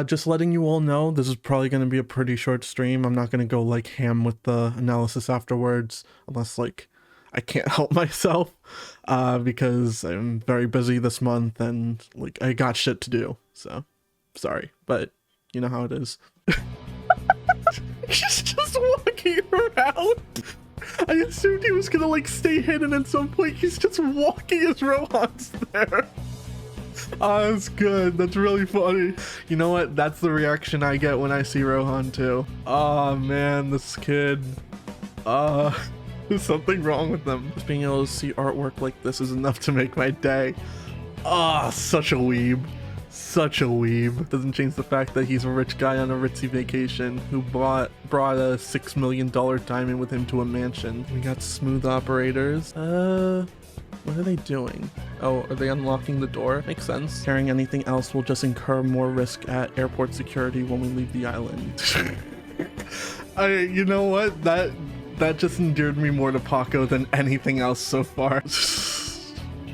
just letting you all know, this is probably going to be a pretty short stream. I'm not going to go like ham with the analysis afterwards, unless like I can't help myself, because I'm very busy this month and like I got shit to do. So sorry, but you know how it is. He's just walking around. I assumed he was gonna like stay hidden at some point. He's just walking as Rohan's there. Oh, that's good. That's really funny. You know what? That's the reaction I get when I see Rohan too. Oh man, this kid. There's something wrong with them. Just being able to see artwork like this is enough to make my day. Ah, such a weeb. Such a weeb. Doesn't change the fact that he's a rich guy on a ritzy vacation who brought a $6 million diamond with him to a mansion. We got smooth operators. What are they doing? Oh, are they unlocking the door? Makes sense. Carrying anything else will just incur more risk at airport security when we leave the island. You know what? That just endeared me more to Paco than anything else so far.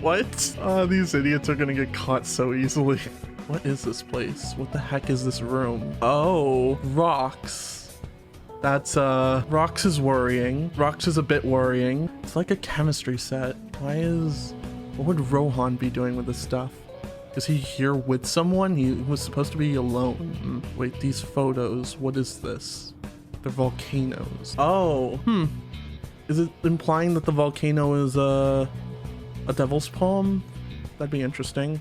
What? Oh, these idiots are gonna get caught so easily. What is this place? What the heck is this room? Oh, rocks. That's, rocks is worrying. Rocks is a bit worrying. It's like a chemistry set. What would Rohan be doing with this stuff? Is he here with someone? He was supposed to be alone. Wait, these photos, what is this? They're volcanoes. Oh, Is it implying that the volcano is, a devil's palm? That'd be interesting.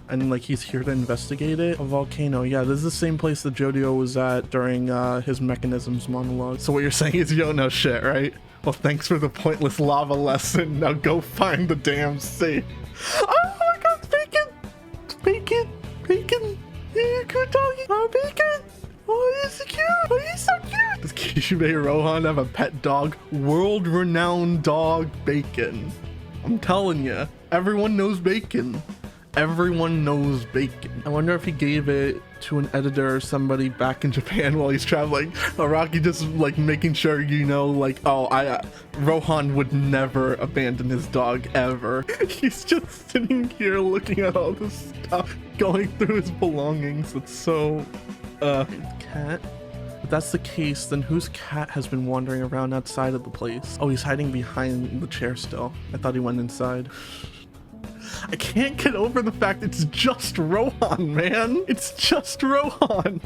And like he's here to investigate it. A volcano. Yeah, this is the same place that Jodio was at during his mechanisms monologue. So what you're saying is you don't know shit, right? Well, thanks for the pointless lava lesson. Now go find the damn safe. Oh my god, bacon! Bacon! Bacon! Yeah, good doggy. Oh, bacon! Oh, he's so cute! Oh, he's so cute! Does Kishibe Rohan have a pet dog? World-renowned dog, Bacon. I'm telling you, everyone knows Bacon. Everyone knows Bacon. I wonder if he gave it to an editor or somebody back in Japan while he's traveling. Araki just like making sure, you know, like, oh, Rohan would never abandon his dog ever. He's just sitting here looking at all this stuff, going through his belongings. It's so, cat. If that's the case, then whose cat has been wandering around outside of the place? Oh, he's hiding behind the chair still. I thought he went inside. I can't get over the fact it's just Rohan, man. It's just Rohan.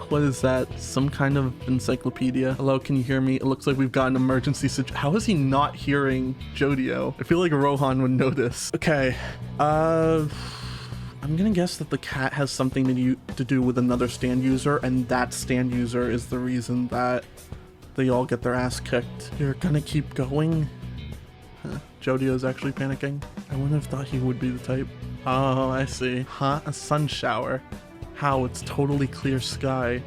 What is that? Some kind of encyclopedia? Hello, can you hear me? It looks like we've got an emergency situation. How is he not hearing Jodio? I feel like Rohan would notice. Okay, I'm gonna guess that the cat has something to do with another stand user, and that stand user is the reason that they all get their ass kicked. You're gonna keep going? Huh. Jodio's actually panicking. I wouldn't have thought he would be the type. Oh, I see. Huh? A sun shower. How? It's totally clear sky.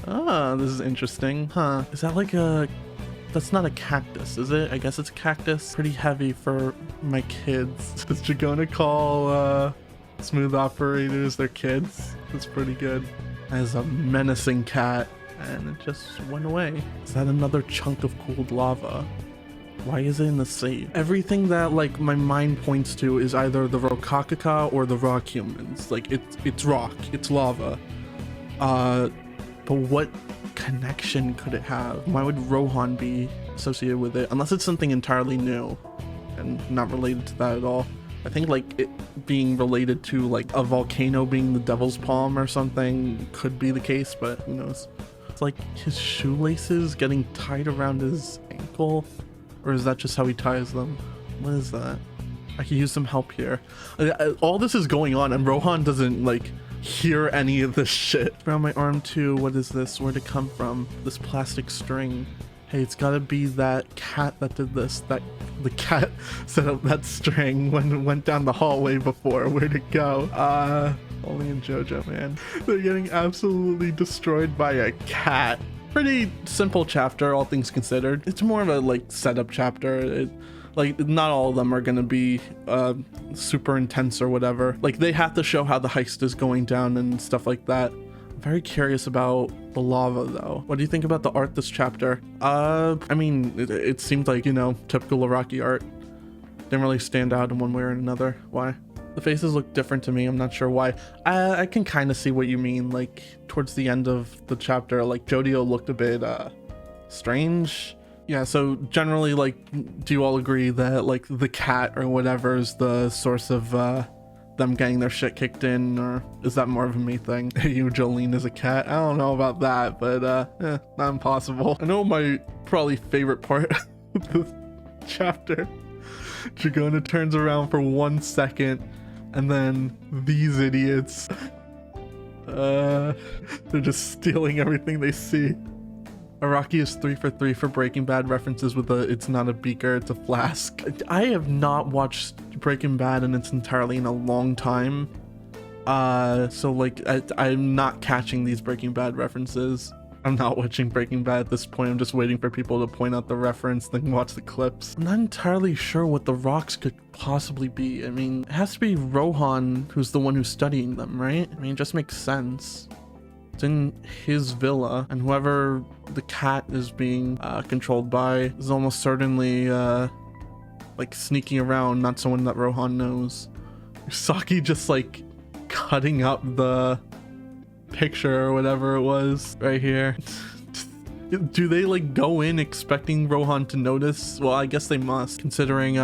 Ah, this is interesting. Huh. Is that like a... That's not a cactus, is it? I guess it's a cactus. Pretty heavy for my kids. Is Jagona call, smooth operators their kids? That's pretty good. As a menacing cat. And it just went away. Is that another chunk of cooled lava? Why is it in the safe? Everything that like my mind points to is either the Rokakaka or the rock humans. Like it's rock, it's lava. But what connection could it have? Why would Rohan be associated with it? Unless it's something entirely new and not related to that at all. I think like it being related to like a volcano being the devil's palm or something could be the case, but who knows? It's like his shoelaces getting tied around his ankle. Or is that just how he ties them? What is that? I could use some help here. All this is going on and Rohan doesn't like hear any of this shit. Around my arm too. What is this? Where'd it come from? This plastic string. Hey, it's gotta be that cat that did this. The cat set up that string when it went down the hallway before. Where'd it go? Only in JoJo, man. They're getting absolutely destroyed by a cat. Pretty simple chapter, all things considered. It's more of a like setup chapter. Like not all of them are gonna be super intense or whatever. Like they have to show how the heist is going down and stuff like that. I'm very curious about the lava though. What do you think about the art this chapter? I mean, it seemed like, you know, typical Araki art. Didn't really stand out in one way or another. Why? The faces look different to me. I'm not sure why. I can kind of see what you mean. Like towards the end of the chapter, like Jodio looked a bit strange. Yeah, so generally, like, do you all agree that like the cat or whatever is the source of them getting their shit kicked in, or is that more of a me thing? Jolene is a cat. I don't know about that, but not impossible. I know my probably favorite part of the chapter. Dragona turns around for 1 second, and then these idiots, they're just stealing everything they see. Araki is 3 for 3 for Breaking Bad references with a it's not a beaker, it's a flask. I have not watched Breaking Bad in its entirety in a long time. So like I'm not catching these Breaking Bad references. I'm not watching Breaking Bad at this point. I'm just waiting for people to point out the reference, then watch the clips. I'm not entirely sure what the rocks could possibly be. I mean, it has to be Rohan who's the one who's studying them, right? I mean, it just makes sense. It's in his villa, and whoever the cat is being controlled by is almost certainly like sneaking around, not someone that Rohan knows. Saki just like cutting up the picture or whatever it was right here. Do they like go in expecting Rohan to notice? Well, I guess they must, considering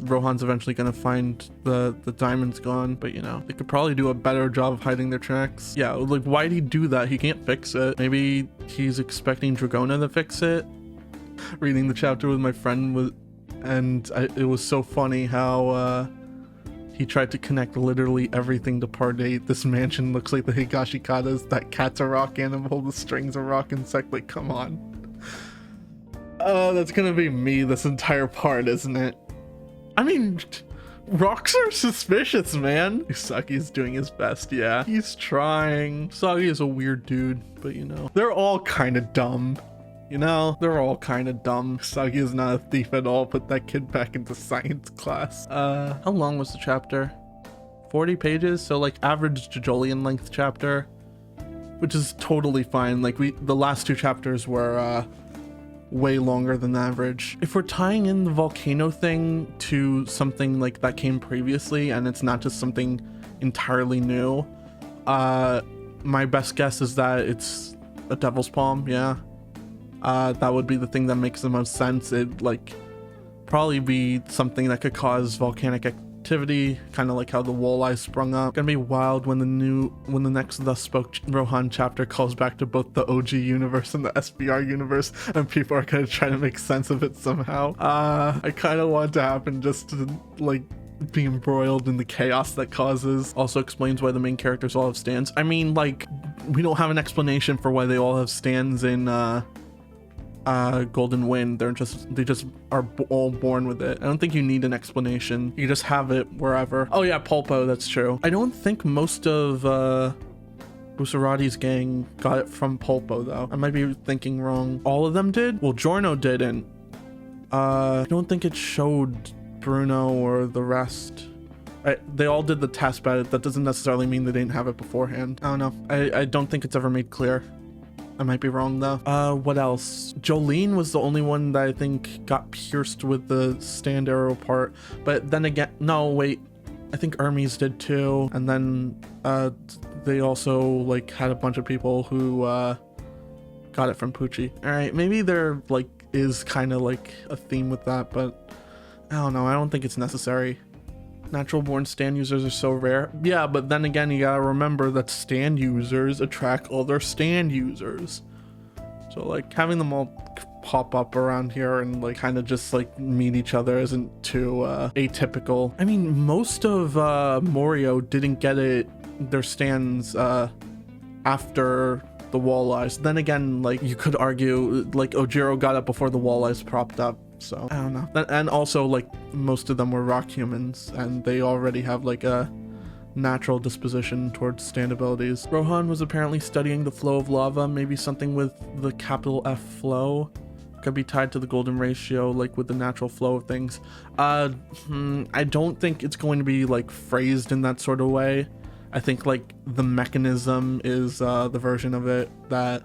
Rohan's eventually gonna find the diamonds gone, but you know, they could probably do a better job of hiding their tracks. Yeah, like why'd he do that? He can't fix it. Maybe he's expecting Dragona to fix it. Reading the chapter with my friend it was so funny how he tried to connect literally everything to Part 8. This mansion looks like the Higashikatas. That cat's a rock animal. The string's a rock insect. Like, come on. Oh, that's gonna be me this entire part, isn't it? I mean, rocks are suspicious, man. Usagi's doing his best, yeah. He's trying. Usagi is a weird dude, but you know, they're all kind of dumb. You know, they're all kind of dumb. Usagi is not a thief at all. Put that kid back into science class. How long was the chapter? 40 pages? So like average JOJOLian length chapter, which is totally fine. Like the last 2 chapters were way longer than average. If we're tying in the volcano thing to something like that came previously, and it's not just something entirely new, my best guess is that it's a devil's palm, yeah. That would be the thing that makes the most sense. It'd like probably be something that could cause volcanic activity, kind of like how the walleye sprung up. Gonna be wild when the next Thus Spoke Rohan chapter calls back to both the OG universe and the SBR universe, and people are gonna try to make sense of it somehow. I kind of want it to happen just to like be embroiled in the chaos that causes. Also explains why the main characters all have stands. I mean, like, we don't have an explanation for why they all have stands in Golden Wind. They just are all born with it. I don't think you need an explanation. You just have it wherever. Oh yeah, Pulpo, that's true. I don't think most of Busarati's gang got it from Pulpo though. I might be thinking wrong. All of them did? Well, Giorno didn't. I don't think it showed Bruno or the rest. They all did the test, but that doesn't necessarily mean they didn't have it beforehand. I don't know. I don't think it's ever made clear. I might be wrong though. What else? Jolene was the only one that I think got pierced with the stand arrow part. But then again, no, wait. I think Hermes did too. And then they also like had a bunch of people who got it from Pucci. All right, maybe there like is kind of like a theme with that, but I don't know. I don't think it's necessary. Natural born stand users are so rare. Yeah, but then again, you gotta remember that stand users attract other stand users. So like having them all pop up around here and like kind of just like meet each other isn't too atypical. I mean, most of Morio didn't get their stands after the walleyes. Then again, like you could argue like Ojiro got it before the walleyes propped up. So I don't know. And also like most of them were rock humans and they already have like a natural disposition towards stand abilities. Rohan was apparently studying the flow of lava, maybe something with the capital F flow. Could be tied to the golden ratio, like with the natural flow of things. I don't think it's going to be like phrased in that sort of way. I think like the mechanism is the version of it that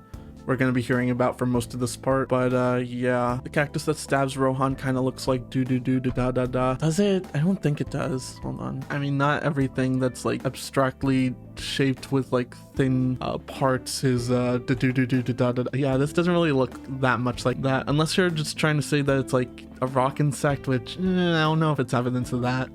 we're gonna be hearing about for most of this part. But yeah, the cactus that stabs Rohan kind of looks like do do do da da da da. Does it? I don't think it does. Hold on. I mean, not everything that's like abstractly shaped with like thin parts is da do do do da da da. Yeah, this doesn't really look that much like that, unless you're just trying to say that it's like a rock insect, which I don't know if it's evidence of that.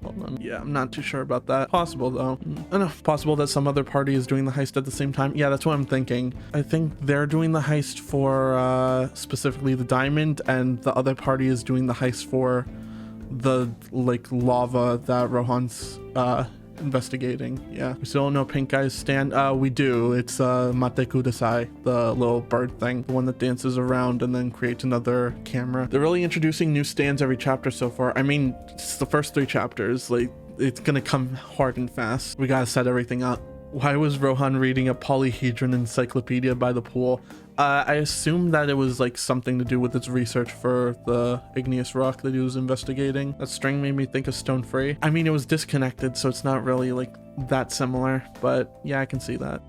Hold on. Yeah, I'm not too sure about that. Possible though. Enough possible that some other party is doing the heist at the same time. Yeah, that's what I'm thinking. I think they're doing the heist for specifically the diamond, and the other party is doing the heist for the like lava that Rohan's investigating. Yeah, we still don't know Pink Guy's stand. We do. It's Mate Kudasai, the little bird thing, the one that dances around and then creates another camera. They're really introducing new stands every chapter so far. I mean, it's the first 3 chapters. Like, it's gonna come hard and fast. We gotta set everything up. Why was Rohan reading a polyhedron encyclopedia by the pool? I assume that it was like something to do with its research for the igneous rock that he was investigating. That string made me think of Stone Free. I mean, it was disconnected, so it's not really like that similar, but yeah, I can see that.